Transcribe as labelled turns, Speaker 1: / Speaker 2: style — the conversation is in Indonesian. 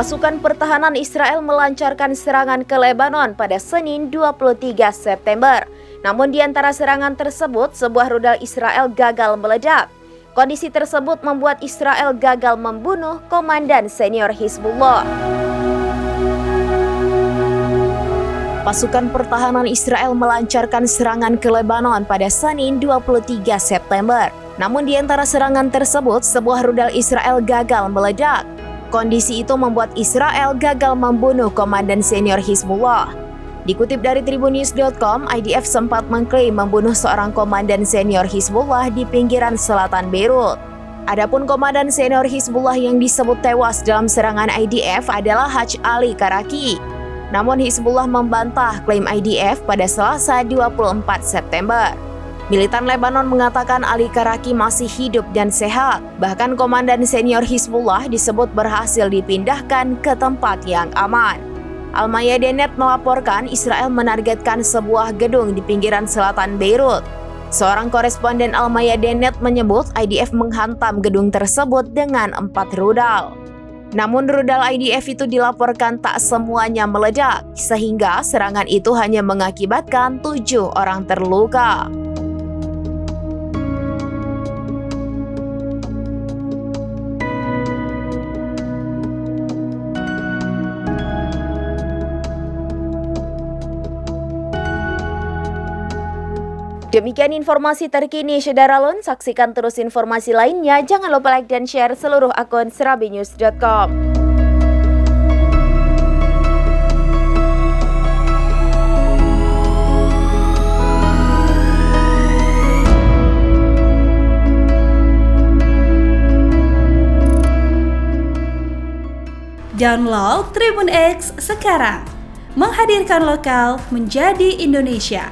Speaker 1: Pasukan pertahanan Israel melancarkan serangan ke Lebanon pada Senin 23 September. Namun di antara serangan tersebut, sebuah rudal Israel gagal meledak. Kondisi tersebut membuat Israel gagal membunuh komandan senior Hizbullah. Pasukan pertahanan Israel melancarkan serangan ke Lebanon pada Senin 23 September. Namun di antara serangan tersebut, sebuah rudal Israel gagal meledak. Kondisi itu membuat Israel gagal membunuh komandan senior Hizbullah. Dikutip dari Tribunnews.com, IDF sempat mengklaim membunuh seorang komandan senior Hizbullah di pinggiran selatan Beirut. Adapun komandan senior Hizbullah yang disebut tewas dalam serangan IDF adalah Haj Ali Karaki. Namun Hizbullah membantah klaim IDF pada Selasa 24 September. Militan Lebanon mengatakan Ali Karaki masih hidup dan sehat. Bahkan komandan senior Hizbullah disebut berhasil dipindahkan ke tempat yang aman. Al-Mayadeen melaporkan Israel menargetkan sebuah gedung di pinggiran selatan Beirut. Seorang koresponden Al-Mayadeen menyebut IDF menghantam gedung tersebut dengan 4 rudal. Namun rudal IDF itu dilaporkan tak semuanya meledak, sehingga serangan itu hanya mengakibatkan 7 orang terluka. Demikian informasi terkini, Syederalun. Saksikan terus informasi lainnya. Jangan lupa like dan share seluruh akun serabinews.com.
Speaker 2: Download Tribun X sekarang. Menghadirkan lokal menjadi Indonesia.